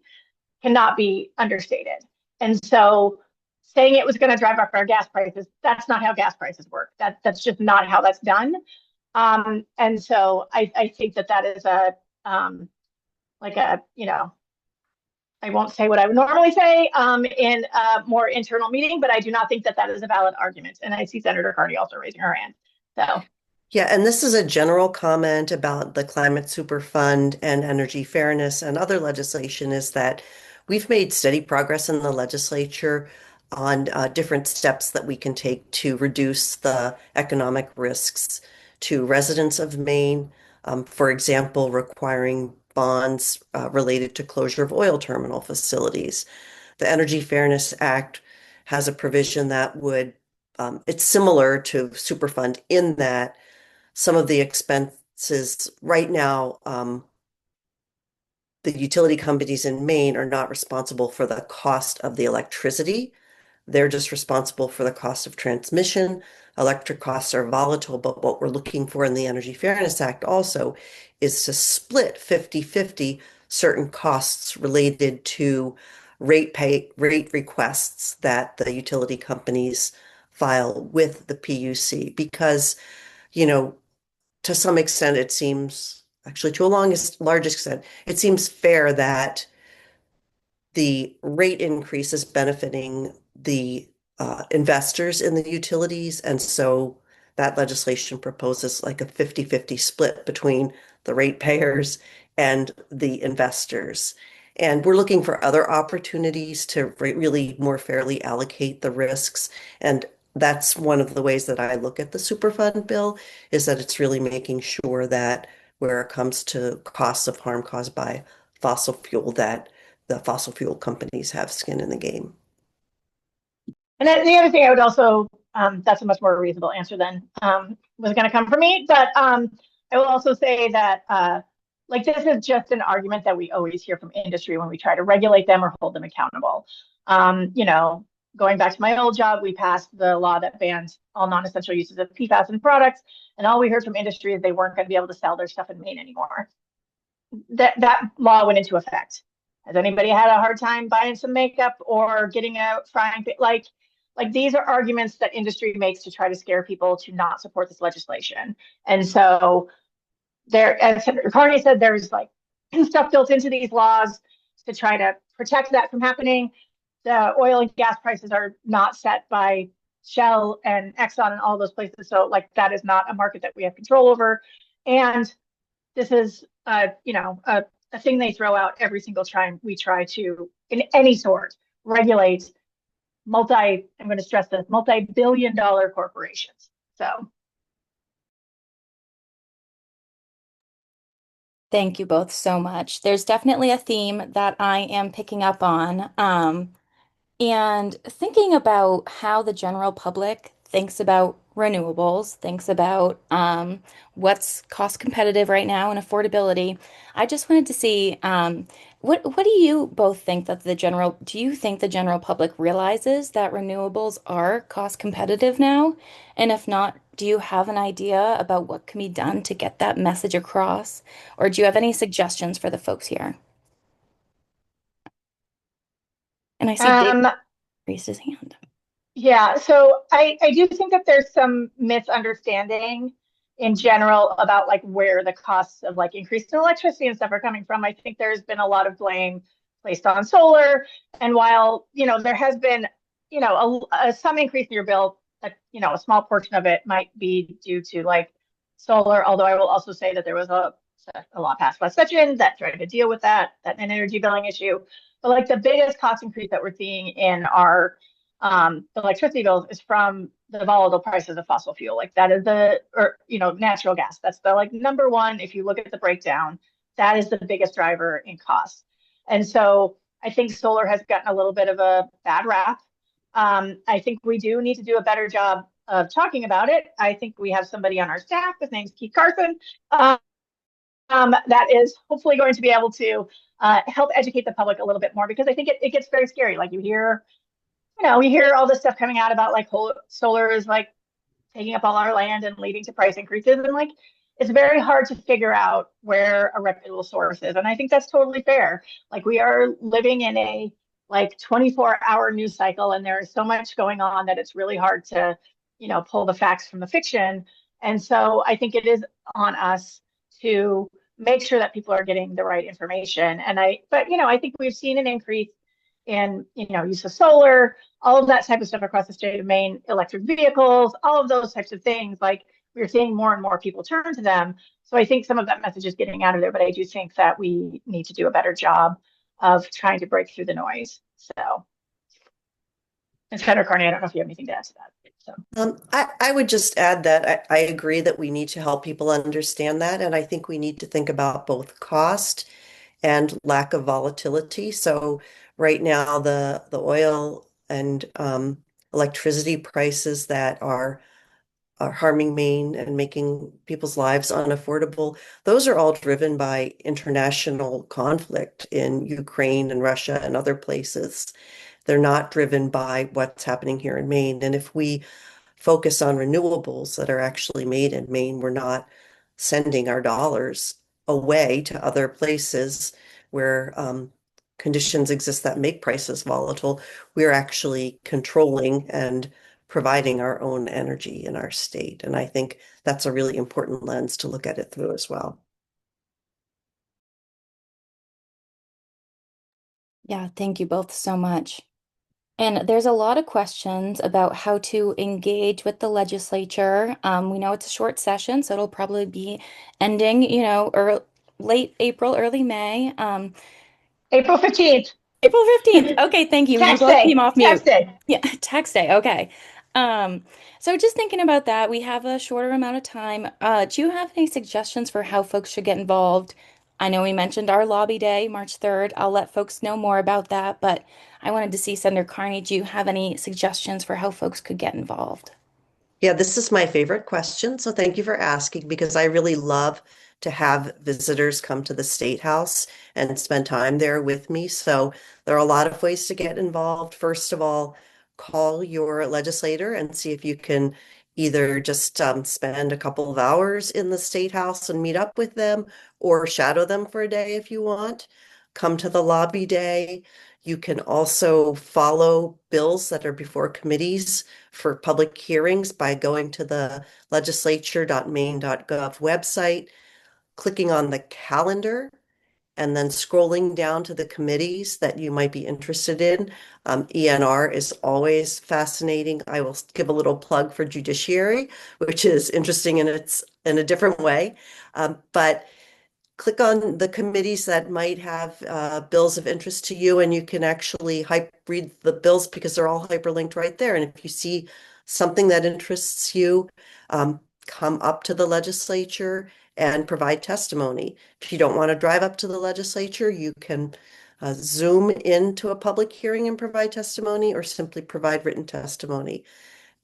cannot be understated. And so saying it was going to drive up our gas prices, that's not how gas prices work. That's just not how that's done. And so I think that is a like a, I won't say what I would normally say in a more internal meeting, but I do not think that is a valid argument. And I see Senator Carney also raising her hand. So
Yeah, and this is a general comment about the Climate Superfund and energy fairness and other legislation is that we've made steady progress in the legislature on different steps that we can take to reduce the economic risks to residents of Maine. For example, requiring bonds related to closure of oil terminal facilities. The Energy Fairness Act has a provision that would, it's similar to Superfund in that some of the expenses right now, the utility companies in Maine are not responsible for the cost of the electricity. They're just responsible for the cost of transmission. Electric costs are volatile, but what we're looking for in the Energy Fairness Act also is to split 50-50 certain costs related to rate requests that the utility companies file with the PUC because, you know, to some extent, it seems, actually to a large extent, it seems fair that the rate increase is benefiting the investors in the utilities. And so that legislation proposes like a 50-50 split between the ratepayers and the investors. And we're looking for other opportunities to really more fairly allocate the risks. And that's one of the ways that I look at the Superfund bill, is that it's really making sure that where it comes to costs of harm caused by fossil fuel, that the fossil fuel companies have skin in the game.
And then the other thing I would also, that's a much more reasonable answer than was going to come from me. But I will also say that like this is just an argument that we always hear from industry when we try to regulate them or hold them accountable. You know, going back to my old job, we passed the law that bans all non-essential uses of PFAS in products. And all we heard from industry is they weren't going to be able to sell their stuff in Maine anymore. That law went into effect. Has anybody had a hard time buying some makeup or getting a frying pan? Like these are arguments that industry makes to try to scare people to not support this legislation. And so there, as Senator Carney said, there's like stuff built into these laws to try to protect that from happening. The oil and gas prices are not set by Shell and Exxon and all those places. So like that is not a market that we have control over. And this is, a thing they throw out every single time we try to, in any sort, regulate I'm going to stress this, multi-billion-dollar corporations. So
Thank you both so much. There's definitely a theme that I am picking up on. And thinking about how the general public thinks about renewables, thinks about what's cost competitive right now and affordability, I just wanted to see what do you both think that do you think the general public realizes that renewables are cost competitive now? And if not, do you have an idea about what can be done to get that message across? Or do you have any suggestions for the folks here? And I see Dave
um,
raised his hand.
yeah, so I do think that there's some misunderstanding in general about like where the costs of like increased electricity and stuff are coming from. I think there's been a lot of blame placed on solar. And while, there has been, some increase in your bill, a small portion of it might be due to like solar, although I will also say that there was a law passed last session that tried to deal with that an energy billing issue. But like the biggest cost increase that we're seeing in our electricity bills is from the volatile prices of fossil fuel. Like that is natural gas. That's the like number one. If you look at the breakdown, that is the biggest driver in costs. And so I think solar has gotten a little bit of a bad rap. I think we do need to do a better job of talking about it. I think we have somebody on our staff. His name's Keith Carson. That is hopefully going to be able to help educate the public a little bit more, because I think it gets very scary. Like we hear all this stuff coming out about like solar is like taking up all our land and leading to price increases. And like, it's very hard to figure out where a reputable source is. And I think that's totally fair. Like we are living in a like 24-hour news cycle, and there is so much going on that it's really hard to, pull the facts from the fiction. And so I think it is on us to make sure that people are getting the right information. But I think we've seen an increase in, use of solar, all of that type of stuff across the state of Maine, electric vehicles, all of those types of things. Like we're seeing more and more people turn to them. So I think some of that message is getting out of there, but I do think that we need to do a better job of trying to break through the noise. So, and Senator Carney, I don't know if you have anything to add to that. So.
I would just add that I agree that we need to help people understand that. And I think we need to think about both cost and lack of volatility. So right now, the oil and electricity prices that are harming Maine and making people's lives unaffordable, those are all driven by international conflict in Ukraine and Russia and other places. They're not driven by what's happening here in Maine. And if we focus on renewables that are actually made in Maine, we're not sending our dollars away to other places where conditions exist that make prices volatile. We're actually controlling and providing our own energy in our state. And I think that's a really important lens to look at it through as well.
Yeah, thank you both so much. And there's a lot of questions about how to engage with the legislature. We know it's a short session, so it'll probably be ending, late April, early May.
April 15th,
April 15th. Okay, thank you. You
tax
both came
day,
off
tax
mute.
day.
Yeah, tax day. Okay. Um, so just thinking about that, we have a shorter amount of time. Do you have any suggestions for how folks should get involved? I know we mentioned our lobby day, March 3rd. I'll let folks know more about that, but I wanted to see Senator Carney. Do you have any suggestions for how folks could get involved?
Yeah, this is my favorite question. So thank you for asking because I really love to have visitors come to the State House and spend time there with me. So there are a lot of ways to get involved. First of all, call your legislator and see if you can either just spend a couple of hours in the State House and meet up with them or shadow them for a day if you want. Come to the lobby day. You can also follow bills that are before committees for public hearings by going to the legislature.maine.gov website, clicking on the calendar, and then scrolling down to the committees that you might be interested in. ENR is always fascinating. I will give a little plug for judiciary, which is interesting in a different way. But click on the committees that might have bills of interest to you, and you can actually read the bills because they're all hyperlinked right there. And if you see something that interests you, come up to the legislature and provide testimony. If you don't want to drive up to the legislature, you can Zoom into a public hearing and provide testimony or simply provide written testimony.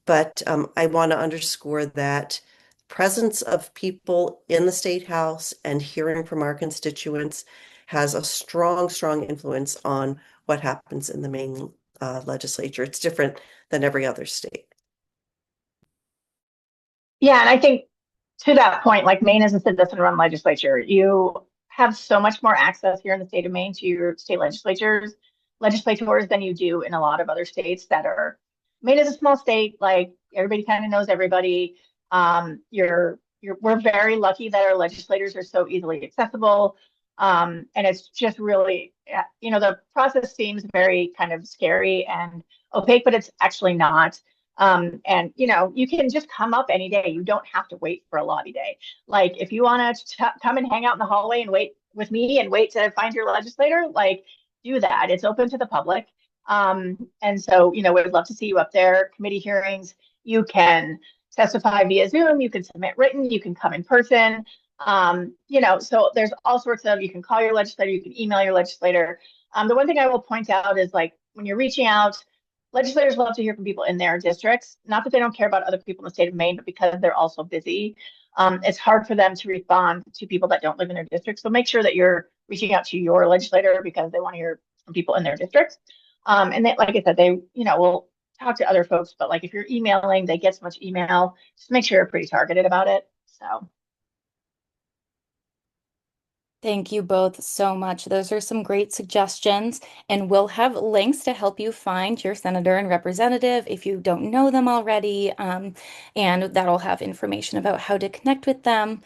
But I want to underscore that presence of people in the State House and hearing from our constituents has a strong, strong influence on what happens in the Maine legislature. It's different than every other state.
Yeah, and I think to that point, like Maine is a citizen-run legislature. You have so much more access here in the state of Maine to your state legislators than you do in a lot of other states that are. Maine is a small state, like everybody kind of knows everybody. We're very lucky that our legislators are so easily accessible. And it's just really, the process seems very kind of scary and opaque, but it's actually not. And you can just come up any day. You don't have to wait for a lobby day. Like if you want to come and hang out in the hallway and wait with me and wait to find your legislator, like do that. It's open to the public. And so, we'd love to see you up there. Committee hearings, you can testify via Zoom, you can submit written, you can come in person. So there's all sorts of, you can call your legislator, you can email your legislator. The one thing I will point out is like when you're reaching out, legislators love to hear from people in their districts. Not that they don't care about other people in the state of Maine, but because they're also busy, it's hard for them to respond to people that don't live in their district. So make sure that you're reaching out to your legislator because they want to hear from people in their districts. And they, like I said, they, will talk to other folks, but like if you're emailing, they get so much email. Just make sure you're pretty targeted about it. So.
Thank you both so much. Those are some great suggestions, and we'll have links to help you find your senator and representative if you don't know them already. And that'll have information about how to connect with them.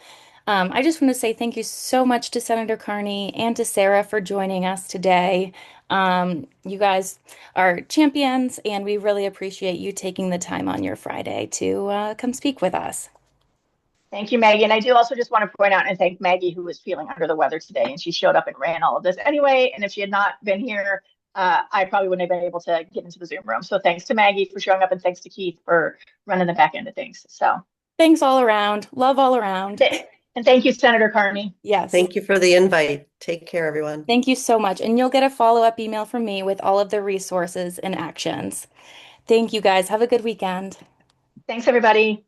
I just want to say thank you so much to Senator Carney and to Sarah for joining us today. You guys are champions, and we really appreciate you taking the time on your Friday to come speak with us.
Thank you, Maggie. And I do also just want to point out and thank Maggie, who was feeling under the weather today, and she showed up and ran all of this anyway. And if she had not been here, I probably wouldn't have been able to get into the Zoom room. So thanks to Maggie for showing up, and thanks to Keith for running the back end of things. So
Thanks all around. Love all around.
and thank you, Senator Carney.
Yes.
Thank you for the invite. Take care, everyone.
Thank you so much. And you'll get a follow-up email from me with all of the resources and actions. Thank you guys. Have a good weekend.
Thanks, everybody.